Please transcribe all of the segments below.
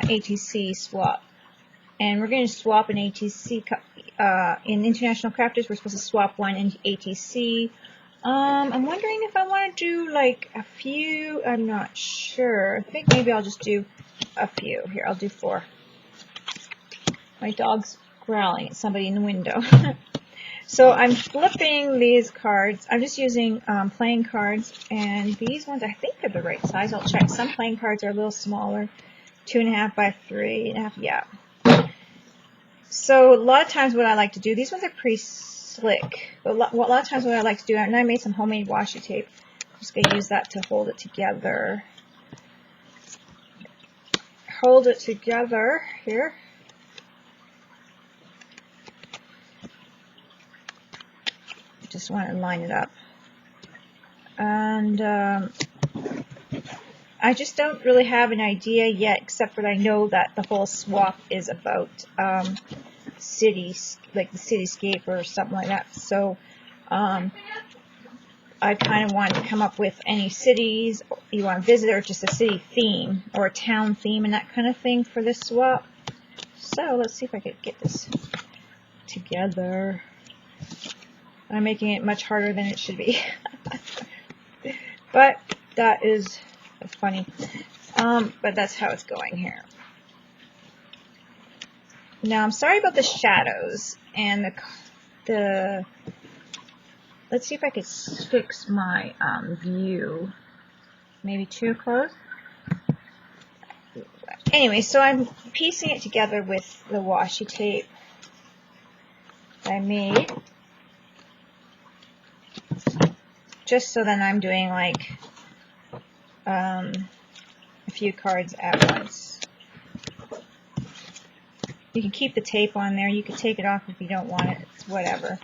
ATC swap. And we're going to swap an ATC, in International Crafters, we're supposed to swap one into ATC. I'm wondering if I want to do like a few, I'm not sure. I think maybe I'll just do a few. Here, I'll do 4. My dog's growling at somebody in the window. So I'm flipping these cards. I'm just using playing cards, and these ones I think are the right size. I'll check. Some playing cards are a little smaller, 2.5 by 3.5. Yeah. So a lot of times what I like to do, these ones are pretty slick, but a lot of times what I like to do, and I made some homemade washi tape. I'm just going to use that to hold it together. Hold it together here. Just want to line it up. And I just don't really have an idea yet, except for I know that the whole swap is about cities, like the cityscape or something like that. So I kind of want to come up with any cities you want to visit, or just a city theme or a town theme and that kind of thing for this swap. So let's see if I could get this together. I'm making it much harder than it should be. But that is funny. But that's how it's going here. Now I'm sorry about the shadows and the let's see if I could fix my view. Maybe too close. Anyway, so I'm piecing it together with the washi tape that I made. Just so then I'm doing like a few cards at once. You can keep the tape on there. You can take it off if you don't want it. It's whatever.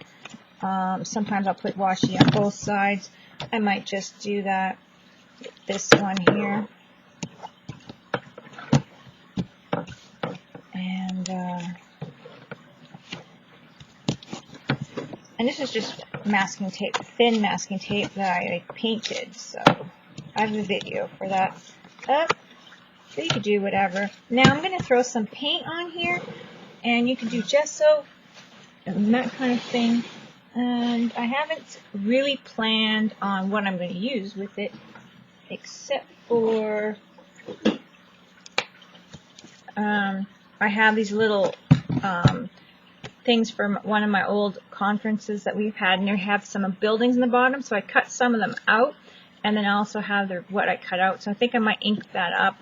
Sometimes I'll put washi on both sides. I might just do that with this one here. And this is just masking tape, thin masking tape that I painted. So I have a video for that. So you could do whatever. Now I'm going to throw some paint on here, and you can do gesso and that kind of thing. And I haven't really planned on what I'm going to use with it, except for I have these little things from one of my old conferences that we've had, and they have some buildings in the bottom, so I cut some of them out, and then I also have what I cut out. So I think I might ink that up,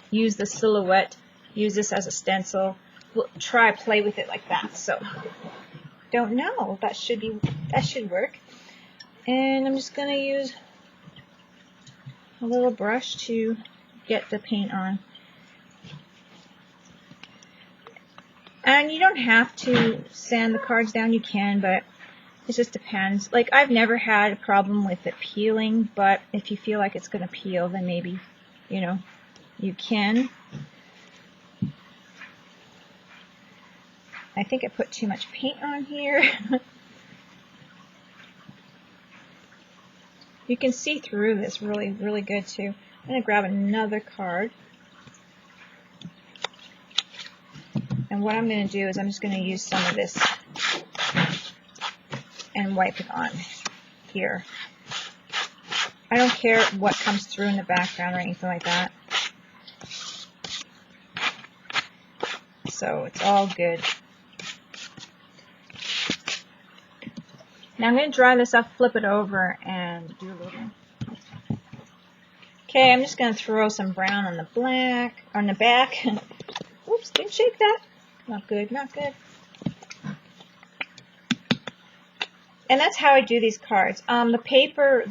use the silhouette, use this as a stencil, play with it like that. So don't know, that should work. And I'm just gonna use a little brush to get the paint on. And you don't have to sand the cards down, you can, but it just depends. Like, I've never had a problem with it peeling, but if you feel like it's going to peel, then maybe, you know, you can. I think I put too much paint on here. You can see through this really, really good too. I'm going to grab another card. And what I'm going to do is I'm just going to use some of this and wipe it on here. I don't care what comes through in the background or anything like that. So it's all good. Now I'm going to dry this up, flip it over, and do a little. Okay, I'm just going to throw some brown on the black, on the back. Oops, didn't shake that. Not good, not good. And that's how I do these cards. The paper,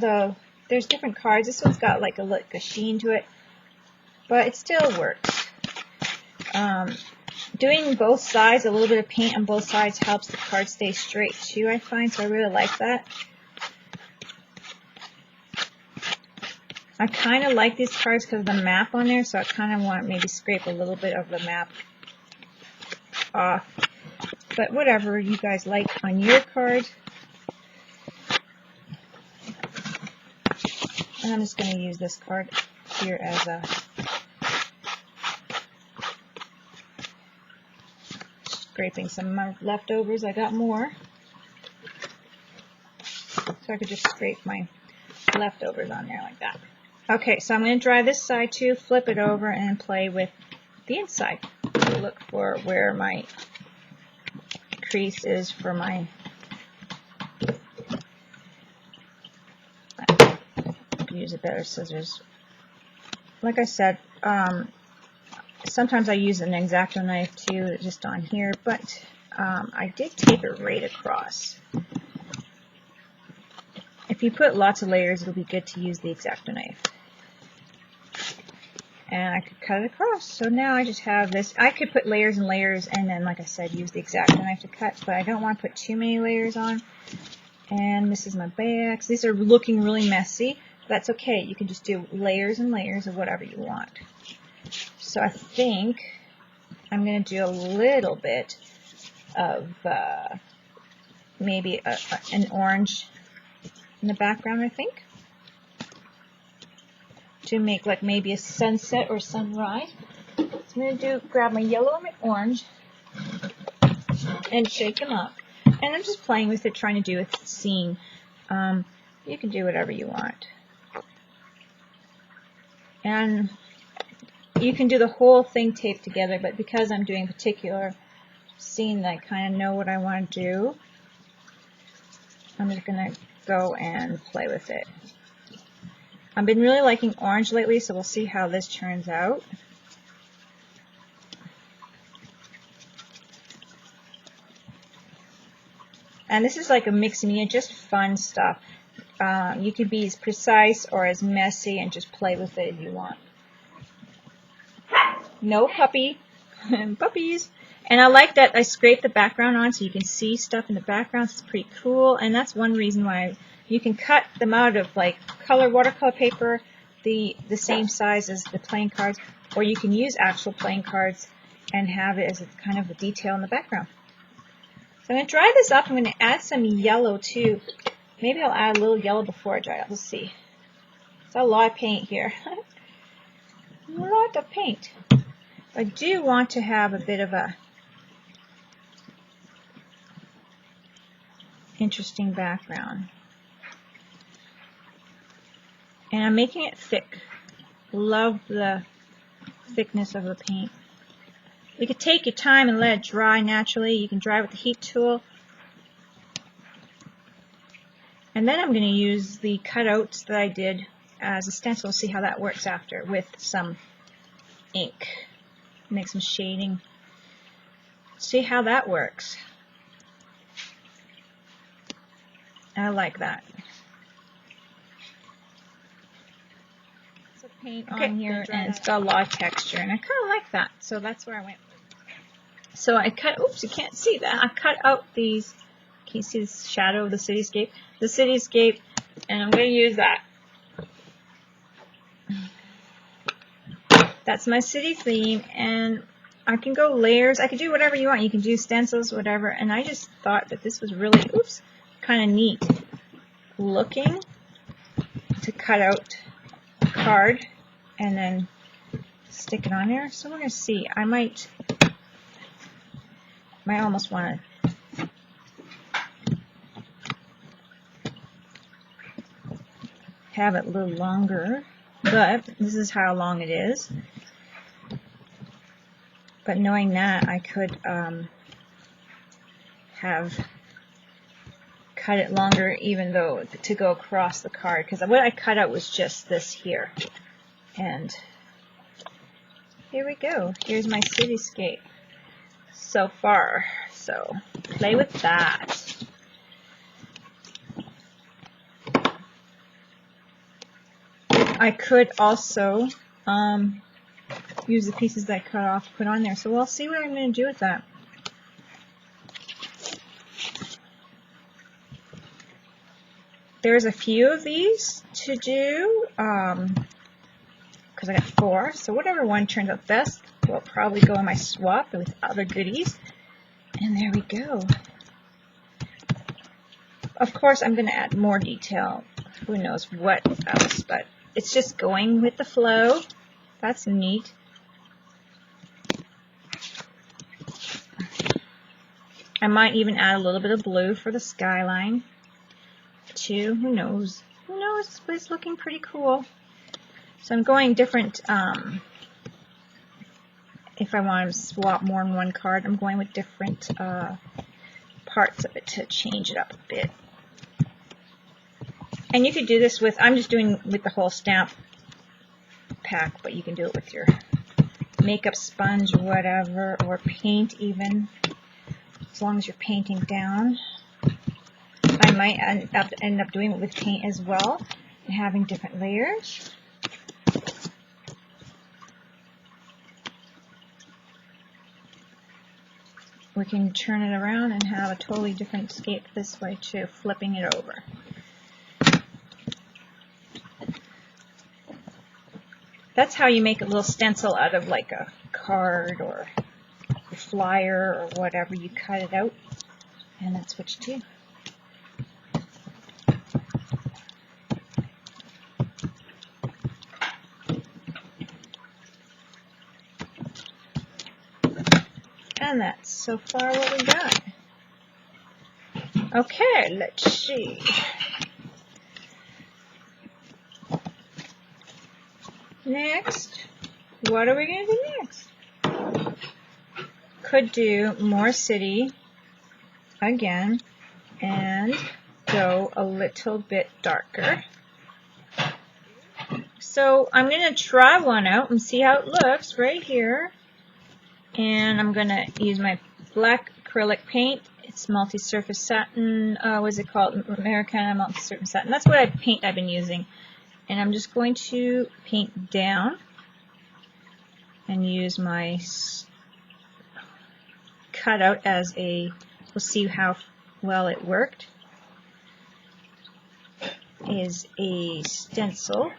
there's different cards. This one's got like a sheen to it, but it still works. Doing both sides, a little bit of paint on both sides helps the card stay straight too, I find, so I really like that. I kind of like these cards because of the map on there, so I kind of want to maybe scrape a little bit of the map off. But whatever you guys like on your card. And I'm just going to use this card here as a scraping some of my leftovers. I got more. So I could just scrape my leftovers on there like that. Okay, so I'm going to dry this side too, flip it over, and play with the inside. Look for where my crease is for my use a better scissors. Like I said, sometimes I use an X-Acto knife too, just on here, but I did tape it right across. If you put lots of layers, it'll be good to use the X-Acto knife. And I could cut it across. So now I just have this. I could put layers and layers, and then, like I said, use the X-Acto knife to cut, but I don't want to put too many layers on. And this is my bags. These are looking really messy. That's okay. You can just do layers and layers of whatever you want. So I think I'm going to do a little bit of maybe an orange in the background, I think, to make like maybe a sunset or sunrise. So I'm going to grab my yellow and my orange and shake them up. And I'm just playing with it, trying to do a scene. You can do whatever you want. And you can do the whole thing taped together, but because I'm doing a particular scene that I kind of know what I want to do, I'm just going to go and play with it. I've been really liking orange lately, so we'll see how this turns out. And this is like a mix media, just fun stuff. You could be as precise or as messy and just play with it if you want. No puppies. And I like that I scraped the background on so you can see stuff in the background. It's pretty cool. And that's one reason why you can cut them out of like watercolor paper, the same size as the playing cards, or you can use actual playing cards and have it as a kind of a detail in the background. So I'm going to dry this up. I'm going to add some yellow too. Maybe I'll add a little yellow before I dry it. We'll see. It's a lot of paint here. A lot of paint. I do want to have a bit of a interesting background. And I'm making it thick. Love the thickness of the paint. You could take your time and let it dry naturally. You can dry with the heat tool. And then I'm going to use the cutouts that I did as a stencil. See how that works after with some ink. Make some shading. See how that works. I like that. It's a paint on here, and it's got a lot of texture, and I kind of like that. So that's where I went. So I cut. Oops, you can't see that. I cut out these. Can you see the shadow of the cityscape? The cityscape, and I'm going to use that. That's my city theme, and I can go layers. I can do whatever you want. You can do stencils, whatever. And I just thought that this was really, kind of neat looking to cut out a card and then stick it on there. So we're going to see. I might almost want to have it a little longer, but this is how long it is. But knowing that, I could have cut it longer, even though to go across the card, because what I cut out was just this here. And here we go. Here's my cityscape so far. So play with that. I could also use the pieces that I cut off to put on there. So we'll see what I'm going to do with that. There's a few of these to do because I got 4. So whatever one turns out best will probably go in my swap with other goodies. And there we go. Of course, I'm going to add more detail. Who knows what else, but it's just going with the flow. That's neat. I might even add a little bit of blue for the skyline too. Who knows? Who knows? But it's looking pretty cool. So I'm going different. If I want to swap more than one card, I'm going with different parts of it to change it up a bit. And you could do this with, I'm just doing with the whole stamp pack, but you can do it with your makeup sponge or whatever, or paint even, as long as you're painting down. I might end up doing it with paint as well, and having different layers. We can turn it around and have a totally different scape this way too, flipping it over. That's how you make a little stencil out of like a card or a flyer or whatever. You cut it out, and that's what you do. And that's so far what we got. Okay, let's see. Next, what are we going to do next? Could do more city again and go a little bit darker. So I'm going to try one out and see how it looks right here. And I'm going to use my black acrylic paint. It's multi-surface satin. What is it called? Americana multi-surface satin. That's what I've been using. And I'm just going to paint down and use my cutout as a, we'll see how well it worked, is a stencil.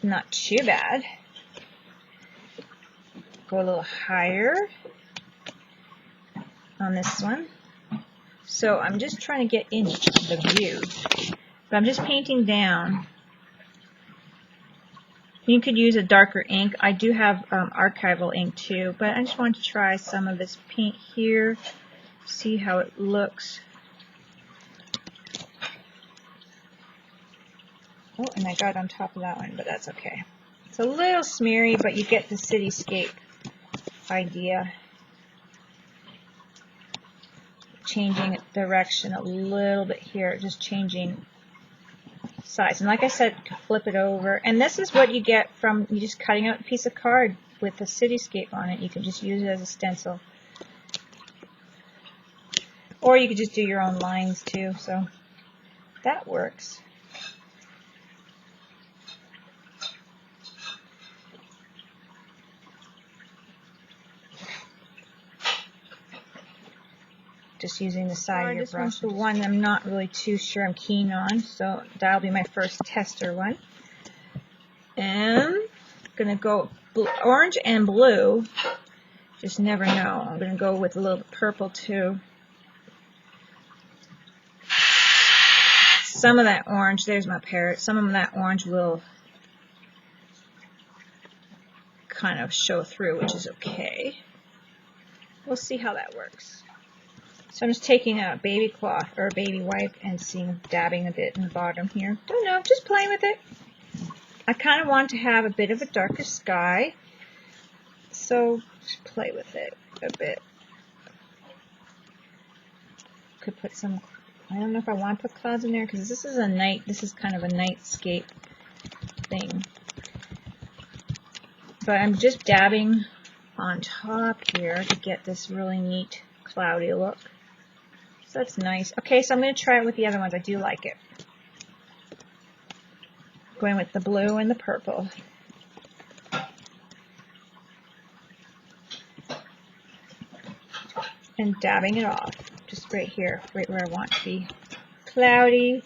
Not too bad. Go a little higher on this one. So I'm just trying to get in the view. But I'm just painting down. You could use a darker ink. I do have archival ink too, but I just wanted to try some of this paint here, see how it looks. Oh, and I got on top of that one, but that's okay. It's a little smeary, but you get the cityscape idea. Changing direction a little bit here, just changing size. And like I said, flip it over. And this is what you get from you just cutting out a piece of card with the cityscape on it. You can just use it as a stencil. Or you could just do your own lines too. So that works. Just using the side of your brush. This one's the one I'm not really too sure I'm keen on, so that'll be my first tester one. And I'm going to go orange and blue. Just never know. I'm going to go with a little purple too. Some of that orange, there's my parrot, some of that orange will kind of show through, which is okay. We'll see how that works. So I'm just taking a baby cloth or a baby wipe and dabbing a bit in the bottom here. Don't know, just playing with it. I kind of want to have a bit of a darker sky, so just play with it a bit. Could put some, I don't know if I want to put clouds in there because this is a night, this is kind of a nightscape thing. But I'm just dabbing on top here to get this really neat cloudy look. So that's nice. Okay, so I'm going to try it with the other ones. I do like it. Going with the blue and the purple. And dabbing it off. Just right here, right where I want to be. Cloudy.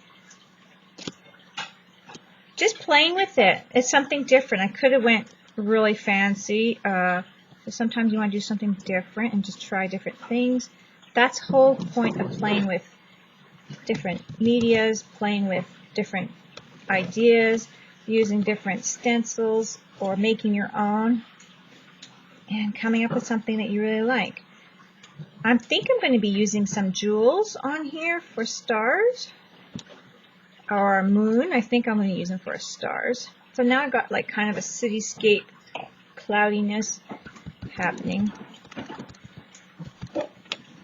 Just playing with it. It's something different. I could have went really fancy. So sometimes you want to do something different and just try different things. That's the whole point of playing with different medias, playing with different ideas, using different stencils or making your own, and coming up with something that you really like. I think I'm going to be using some jewels on here for stars. Or moon. I think I'm going to use them for stars. So now I've got like kind of a cityscape cloudiness happening.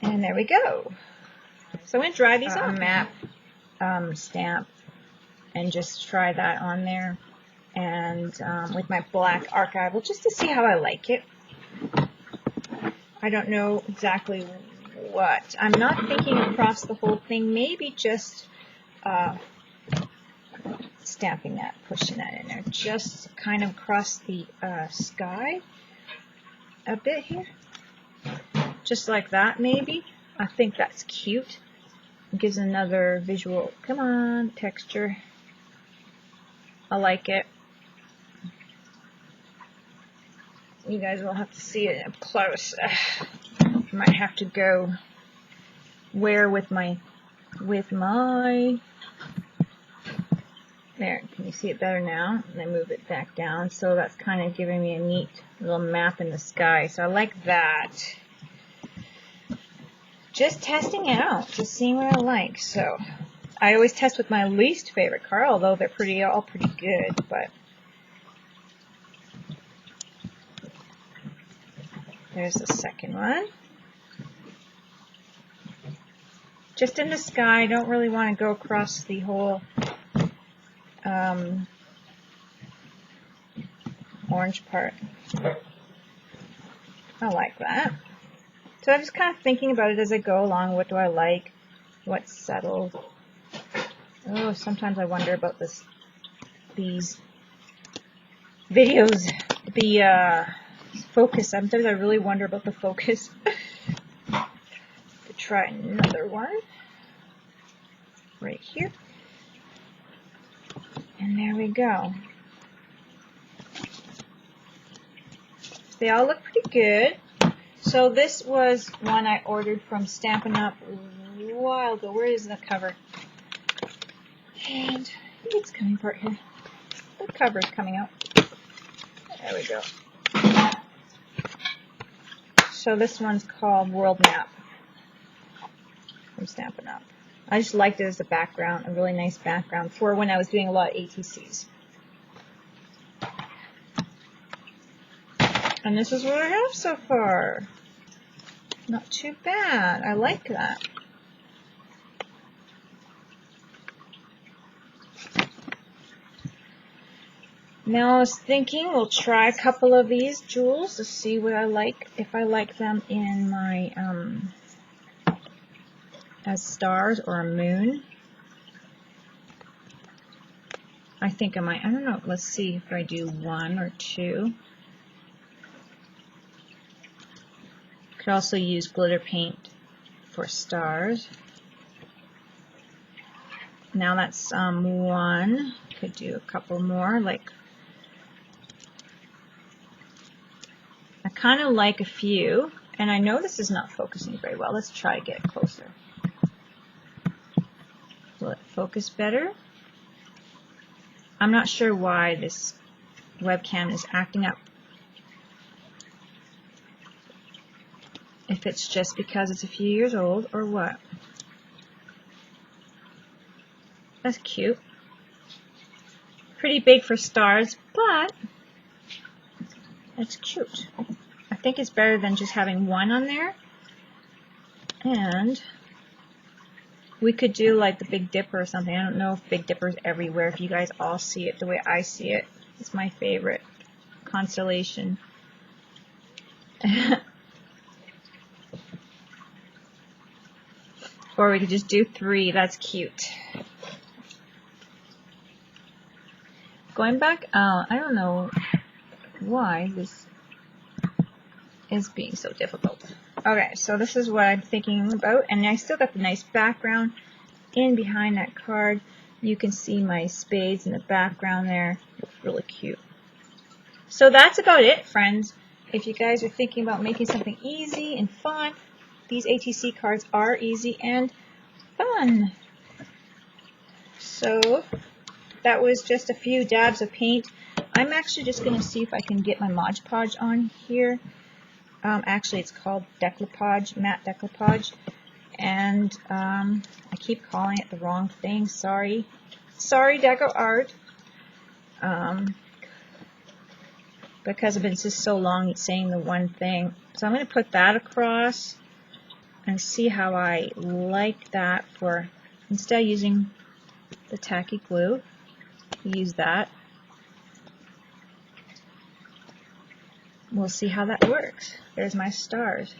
And there we go. So I'm going to dry these on a map stamp and just try that on there. And with my black archival just to see how I like it. I don't know exactly what. I'm not thinking across the whole thing. Maybe just stamping that, pushing that in there. Just kind of across the sky a bit here. Just like that maybe. I think that's cute. It gives another visual, come on, texture. I like it. You guys will have to see it up close. I might have to go where with my there, can you see it better now? And then move it back down. So that's kind of giving me a neat little map in the sky. So I like that. Just testing it out, just seeing what I like. So I always test with my least favorite card, although they're all pretty good. But there's the second one. Just in the sky. I don't really want to go across the whole orange part. I like that. So I'm just kind of thinking about it as I go along. What do I like? What's settled? Oh, sometimes I wonder about these videos. The focus. Sometimes I really wonder about the focus. To try another one. Right here. And there we go. They all look pretty good. So this was one I ordered from Stampin' Up! A while ago. Where is the cover? And it's coming apart here. The cover's coming out. There we go. So this one's called World Map from Stampin' Up! I just liked it as a background, a really nice background for when I was doing a lot of ATCs. And this is what I have so far. Not too bad. I like that. Now I was thinking we'll try a couple of these jewels to see what I like, if I like them in my as stars or a moon. I think I might, I don't know, let's see if I do one or two. Could also use glitter paint for stars. Now that's one. Could do a couple more. Like, I kind of like a few, and I know this is not focusing very well. Let's try to get closer. Will it focus better? I'm not sure why this webcam is acting up. If it's just because it's a few years old or what. That's cute. Pretty big for stars, but it's cute. I think it's better than just having one on there. And we could do like the Big Dipper or something. I don't know if Big Dipper's everywhere. If you guys all see it the way I see it. It's my favorite constellation. Or we could just do three. That's cute. Going back out, I don't know why this is being so difficult. Okay, so this is what I'm thinking about, and I still got the nice background in behind that card. You can see my spades in the background there. Looks really cute. So that's about it, friends. If you guys are thinking about making something easy and fun, these ATC cards are easy and fun. So that was just a few dabs of paint. I'm actually just going to see if I can get my Mod Podge on here. Actually, it's called DecoArts, matte DecoArts, and I keep calling it the wrong thing. Sorry, DecoArt. Because I've been just so long saying the one thing. So I'm going to put that across and see how I like that for, instead of using the tacky glue, use that. We'll see how that works. There's my stars.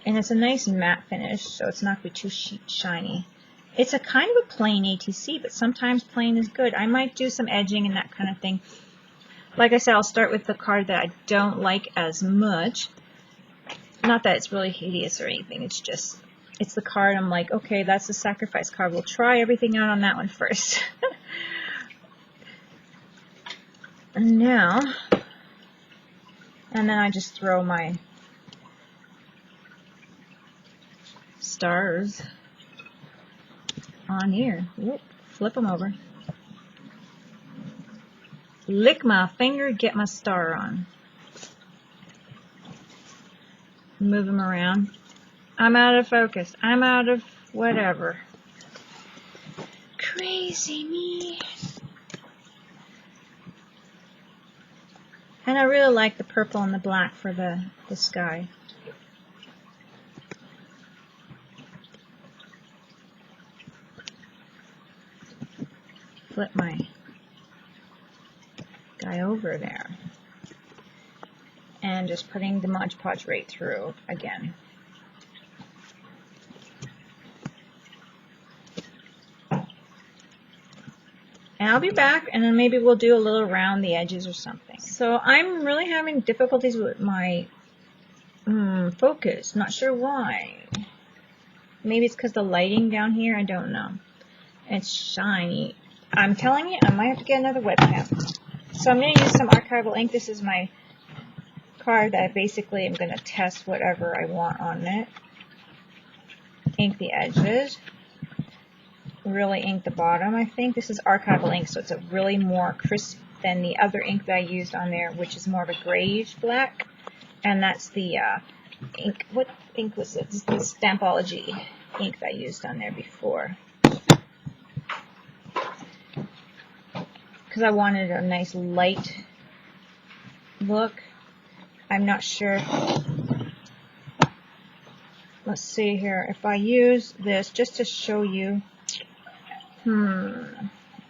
And it's a nice matte finish, so it's not going to be too shiny. It's a kind of a plain ATC, but sometimes plain is good. I might do some edging and that kind of thing. Like I said, I'll start with the card that I don't like as much. Not that it's really hideous or anything, it's just, it's the card I'm like, okay, that's the sacrifice card. We'll try everything out on that one first. And now, and then I just throw my stars on here. Whoop, flip them over. Lick my finger, get my star on. Move them around. I'm out of focus. I'm out of whatever. Crazy me. And I really like the purple and the black for the sky. Flip my guy over there. And just putting the Mod Podge right through again. And I'll be back, and then maybe we'll do a little around the edges or something. So I'm really having difficulties with my focus. Not sure why. Maybe it's because the lighting down here. I don't know. It's shiny. I'm telling you, I might have to get another webcam. So I'm going to use some archival ink. This is my card that basically I'm going to test whatever I want on it. Ink the edges. Really ink the bottom, I think. This is archival ink, so it's a really more crisp than the other ink that I used on there, which is more of a grayish black. And that's the ink. What ink was it? This is the Stampology ink that I used on there before. Because I wanted a nice light look. I'm not sure. Let's see here. If I use this just to show you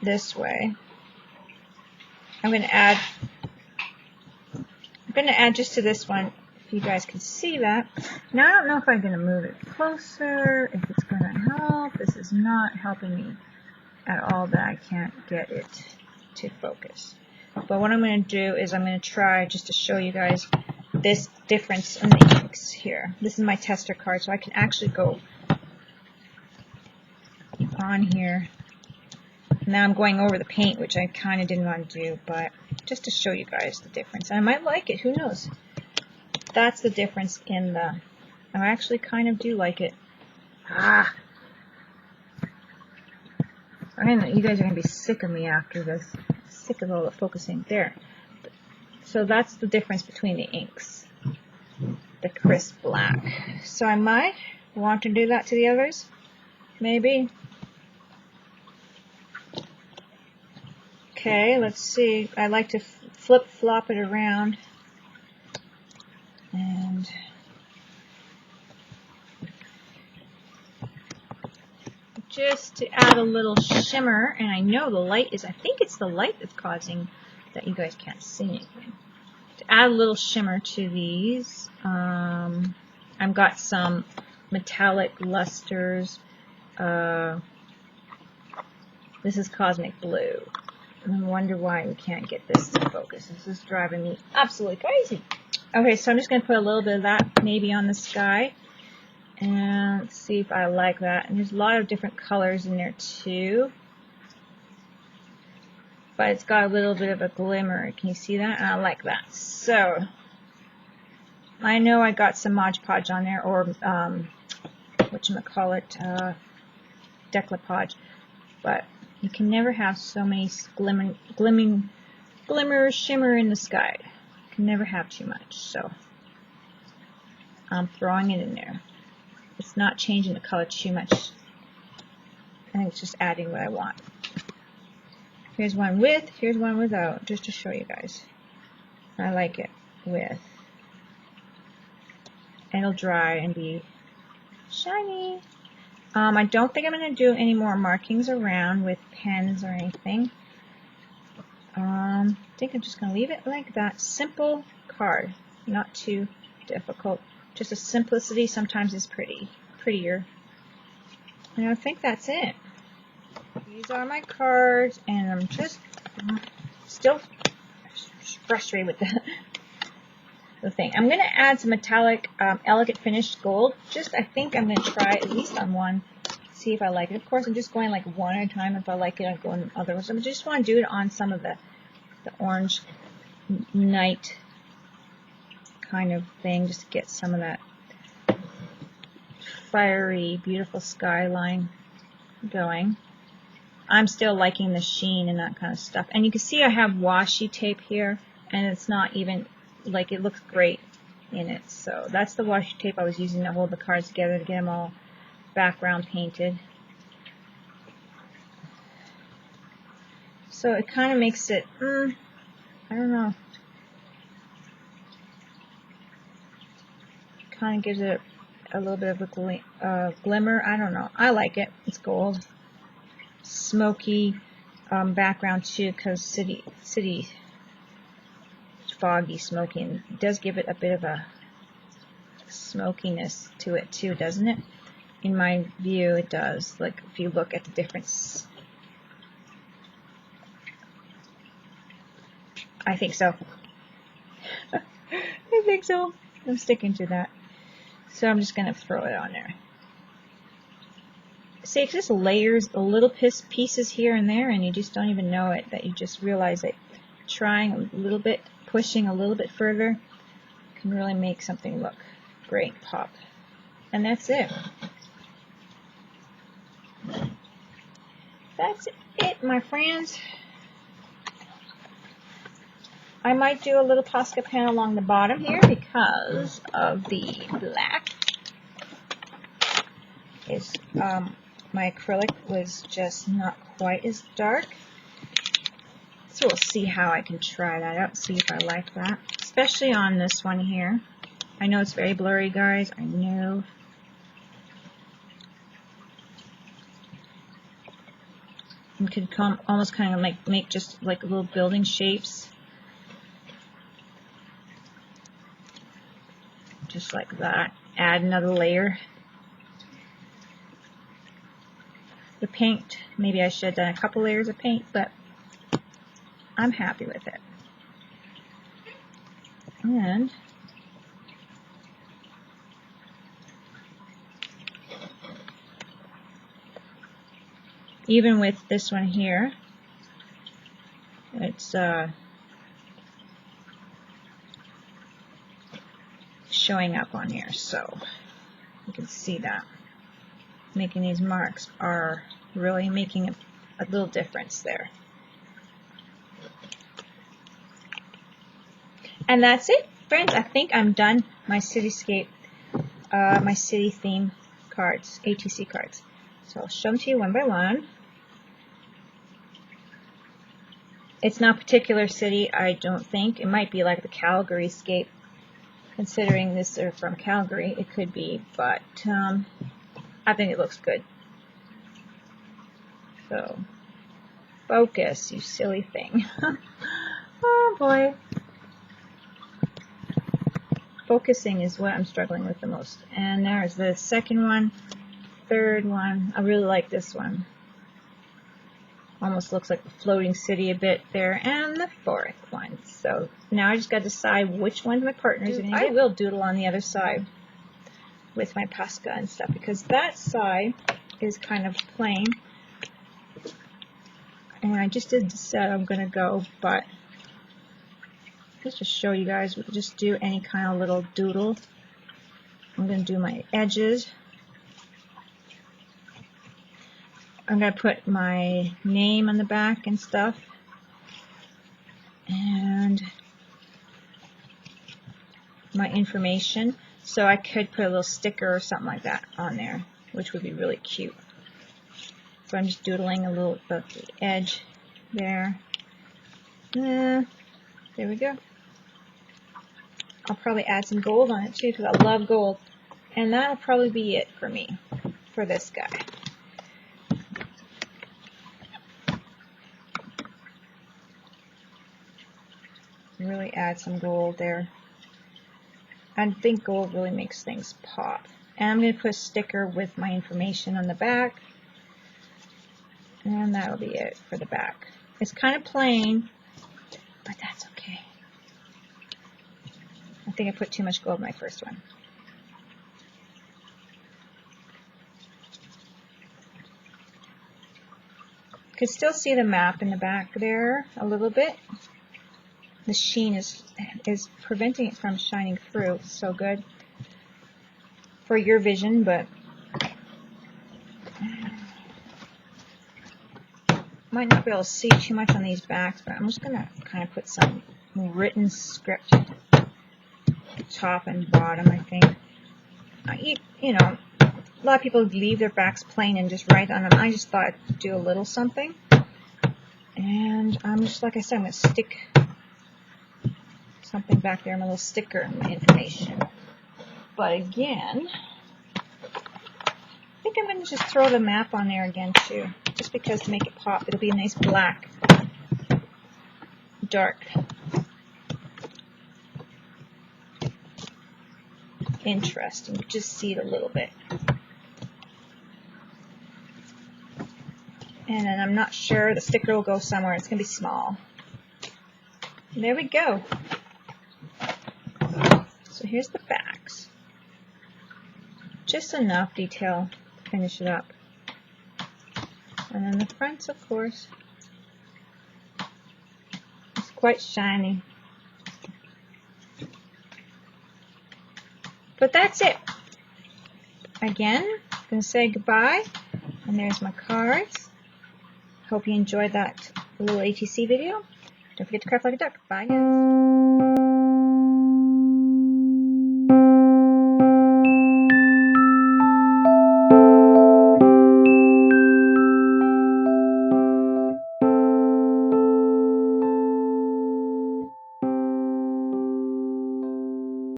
this way, I'm going to add just to this one, if you guys can see that. Now I don't know if I'm going to move it closer, if it's going to help. This is not helping me at all, that I can't get it to focus. But what I'm going to do is I'm going to try just to show you guys this difference in the inks here. This is my tester card, so I can actually go on here. Now I'm going over the paint, which I kind of didn't want to do, but just to show you guys the difference. And I might like it, who knows? That's the difference in the, I actually kind of do like it. I know you guys are going to be sick of me after this. Sick of all the focusing there. So that's the difference between the inks. The crisp black. So I might want to do that to the others. Maybe. Okay, let's see. I like to flip-flop it around. And just to add a little shimmer, and I know the light is, I think it's the light that's causing that you guys can't see anything. To add a little shimmer to these, I've got some metallic lusters. This is Cosmic Blue. I wonder why we can't get this to focus. This is driving me absolutely crazy. Okay, so I'm just going to put a little bit of that maybe on the sky. And let's see if I like that. And there's a lot of different colors in there too. But it's got a little bit of a glimmer. Can you see that? And I like that. So, I know I got some Mod Podge on there, or whatchamacallit, DecoArts. But you can never have so many glimmer, shimmer in the sky. You can never have too much. So, I'm throwing it in there. It's not changing the color too much. I think it's just adding what I want. Here's one with, here's one without, just to show you guys. I like it with. And it'll dry and be shiny. I don't think I'm going to do any more markings around with pens or anything. I think I'm just going to leave it like that. Simple card, not too difficult. Just a simplicity sometimes is prettier. And I think that's it. These are my cards, and I'm just still frustrated with the thing. I'm going to add some metallic elegant finished gold. I think I'm going to try at least on one, see if I like it. Of course, I'm just going like one at a time. If I like it, I'll go on other ones. I just want to do it on some of the orange night kind of thing, just to get some of that fiery, beautiful skyline going. I'm still liking the sheen and that kind of stuff. And you can see I have washi tape here, and it's not even, like, it looks great in it. So that's the washi tape I was using to hold the cards together to get them all background painted. So it kind of makes it, I don't know. Kind of gives it a little bit of a glimmer. I don't know. I like it. It's gold. Smoky background too, because city foggy, smoky, and it does give it a bit of a smokiness to it too, doesn't it? In my view, it does. Like if you look at the difference, I think so. I think so. I'm sticking to that. So I'm just gonna throw it on there. See, it just layers a little pieces here and there, and you just don't even know it, that you just realize that trying a little bit, pushing a little bit further can really make something look great, pop. And that's it. That's it, my friends. I might do a little Posca pen along the bottom here because of the black. It's, my acrylic was just not quite as dark. So we'll see how I can try that out, see if I like that. Especially on this one here. I know it's very blurry, guys. I know. You could almost kind of make just like little building shapes. Just like that. Add another layer. The paint, maybe I should have done a couple layers of paint, but I'm happy with it. And even with this one here, it's showing up on here, so you can see that. Making these marks are really making a little difference there. And that's it, friends. I think I'm done my cityscape, my city theme cards, ATC cards. So I'll show them to you one by one. It's not a particular city, I don't think. It might be like the Calgary scape. Considering this are from Calgary, it could be, but I think it looks good. So, focus, you silly thing. Oh boy. Focusing is what I'm struggling with the most. And there's the second one, third one. I really like this one. Almost looks like the floating city a bit there. And the fourth one. So now I just got to decide which one my partner's going to do. I will doodle on the other side with my Posca and stuff, because that side is kind of plain. And I just did decide I'm going to go, but just to show you guys, we could just do any kind of little doodle. I'm going to do my edges. I'm going to put my name on the back and stuff. And my information. So I could put a little sticker or something like that on there, which would be really cute. So I'm just doodling a little above the edge there. There we go. I'll probably add some gold on it too, because I love gold. And that'll probably be it for me, for this guy. Really add some gold there. I think gold really makes things pop. And I'm going to put a sticker with my information on the back. And that'll be it for the back. It's kind of plain, but that's okay. I think I put too much gold in my first one. You can still see the map in the back there a little bit. The sheen is preventing it from shining through. It's so good for your vision, but might not be able to see too much on these backs, but I'm just going to kind of put some written script top and bottom, I think. You know, a lot of people leave their backs plain and just write on them. I just thought I'd do a little something. And I'm just, like I said, I'm going to stick something back there, my little sticker information. But again, I think I'm going to just throw the map on there again too, just because to make it pop. It'll be a nice black, dark, interesting. Just see it a little bit. And then I'm not sure, the sticker will go somewhere. It's going to be small. And there we go. So here's the backs. Just enough detail to finish it up. And then the fronts, of course. It's quite shiny. But that's it. Again, I'm going to say goodbye. And there's my cards. Hope you enjoyed that little ATC video. Don't forget to craft like a duck. Bye, guys.